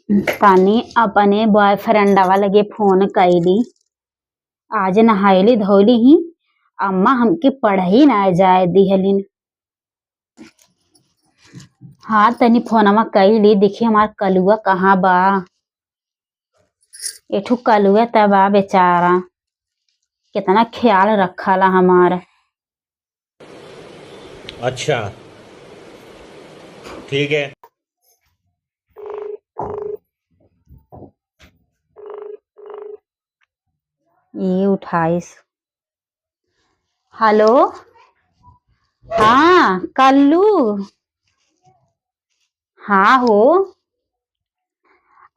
तानी अपने बॉयफ्रेंडवा लगे फोन कैली। आज नहायली धोली ही अम्मा हमके पढ़ही ना जाए दिहलिन। हाँ तनी फोनमा कैली देखी हमार कलुआ कहाँ बा। एठू कलुआ तबा बेचारा कितना ख्याल रखला हमार। अच्छा ठीक है। ये 28। हेलो हाँ कल्लू। हाँ हो।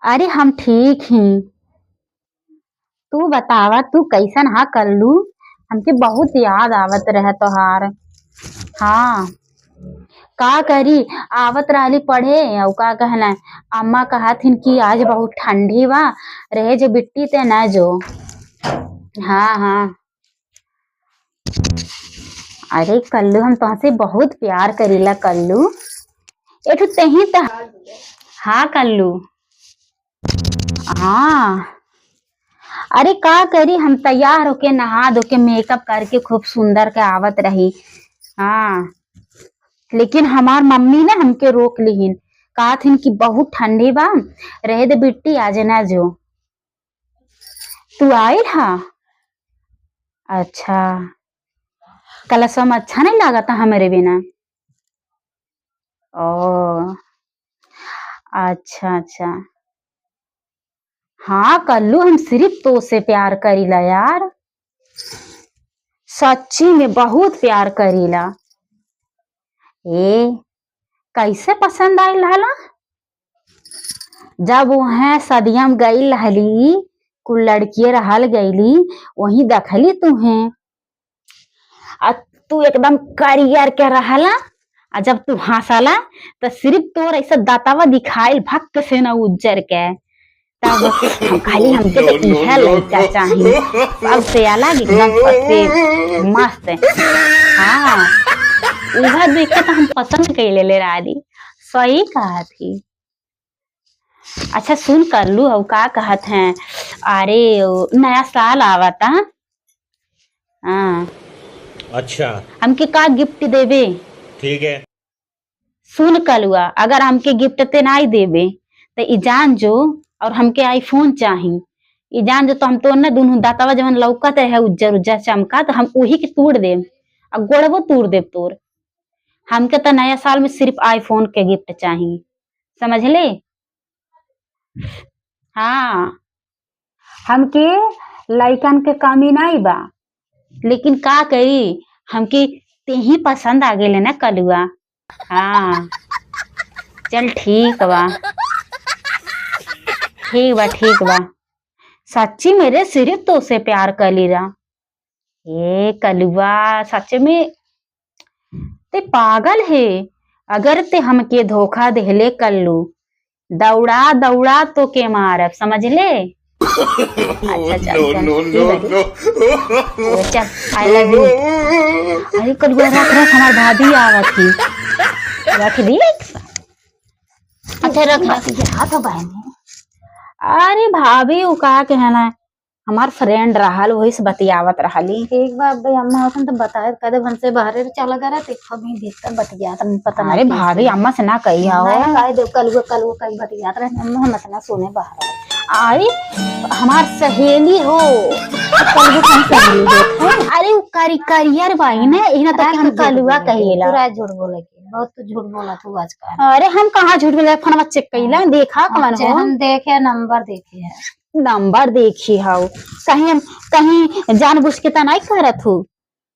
अरे हम ठीक ही। तू बतावा तू कैसन हा कल्लू। हमके बहुत याद आवत रहे तोहार। हाँ का करी आवत रहली पढ़े और का कहना अम्मा कहथिन कि आज बहुत ठंडी बा रहे जो बिट्टी ते न जो। हाँ हाँ अरे कल्लू हम तुमसे बहुत प्यार करीला कल्लू। एठू तही त। हाँ कल्लू। हाँ अरे का करी हम तैयार होके नहा धो के मेकअप करके खूब सुंदर के आवत रही। हाँ लेकिन हमार मम्मी ने हमके रोक लीन कहथिन कि बहुत ठंडी बा रहे दे बिट्टी आज ना जो। तू आयल हा। अच्छा कलशवा में अच्छा नहीं लगा था हमारे बिना। ओ अच्छा अच्छा। हाँ कल्लू हम सिर्फ तो से प्यार करीला यार। सच्ची में बहुत प्यार करीला। ए कैसे पसंद आयल हला। जब वहाँ सदियम गई रहली कुल लड़किये रहल गईली वही देखली तुम्हें। तू एकदम करियर के रहला और जब तू हंसला तो सिर्फ तोर ऐसा दातावा दिखाइल भक्त से न उज्जर के। तब हम खाली हमके तो इहे लड़का चाहिए सबसे अलग एकदम सबसे मस्त। हाँ इहा देख के तो हम पसंद कैले ले रानी। सही कहा थी। अच्छा सुन कर लू और का कहत हैं। अरे नया साल आवता। हाँ अच्छा हमके का गिफ्ट देवे। ठीक है। सुन कलुआ अगर हमके गिफ्ट ते नहीं देवे तो ई जान जो और हमके आईफोन चाहिए। ई जान जो तो हम तो न दोनों दातावा जवन लौकत है उज्जर उज्जर चमका तो हम वही के तोड़ देम और गोड़वो तोड़ देव तोर। हमके तो नया साल में सिर्फ आईफोन के गिफ्ट चाहिए समझ ले। हाँ हमके लइकन के कमी नहीं बा लेकिन का करी हमके ते ही पसंद आ गए ना कलुआ। हाँ चल ठीक बा ठीक बा ठीक बा। सच्ची मेरे सिर्फ तो से प्यार कर ली रहा। ए कलुआ सच में ते पागल है। अगर ते हमके धोखा देले कल्लू दौड़ा दौड़ा तो के मारब समझ ले। अच्छा चल चल आई लव यू। अरे कलुआ रख रख हमार भाभी आवत थी रख दी। अच्छा रख रख हाथ बहन। अरे भाभी वो का कहना है हमार फ्रेंड रहल वही से बतियावत रहली। एक बार भाई अम्मा होतन तो बताए कदे हमसे बाहर चला गया ते कभी देखता बतिया तम पता अरे भाभी अम्मा से ना कही हो। नहीं काहे दे कल कई बतिया रहे अम्मा हम इतना सोने बाहर। अरे हमार सहेली हो अरे वो करियर भाई ना इना तो हम कलुआ कहिला। पूरा झूठ बोले के बहुत तो झूठ बोला तू आजकल। अरे हम कहाँ झूठ बोले फोन चेक कइला देखा कौन हो। हम देखे नंबर देखे है नंबर देखी हाउ कहीं जानबूझ के तो नहीं करत हूँ।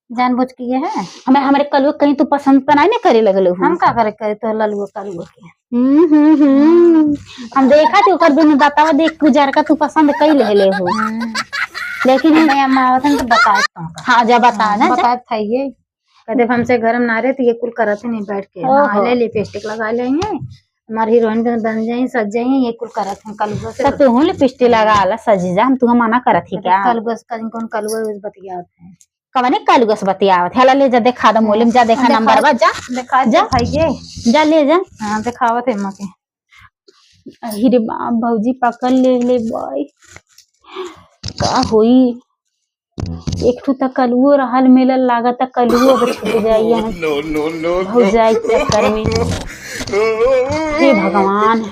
जानबूझ के ये है हमारे कलुआ कहीं तू पसंद तो नहीं करे लगलो। हम का करे तो ललुआ कलुआ के। हम देखा थी ओकर दोनों दातावा देख गुजार का तू पसंद कई ले हो। लेकिन अम्मा आवतन तो बताए हाँ जा बता ना बताए था ये कदे हमसे घर में ना रहे तो ये कुल करत नहीं बैठ के नहा लिपस्टिक लगा लेंगे हमारी हीरोइन बन जाए सज जाए ये कुल करत हम कलुआ से। तू हूं लिपस्टिक लगा ला सज जा हम तू मना करत ही क्या। कलुआ से कौन कलुआ बतियात है कवने कलुआ से बतियावत है ले जा देखा दो मोलिम जा देखा नंबर बा जा दिखा जा भाई जा ले जा। हाँ दिखावत है मां के अरे बाप भौजी पकड़ ले बॉय का होई। एक ठू तक कलुओ रहल मिलल लागत कलुओ अब छूट जाइए भौजाई के चक्कर में। हे भगवान।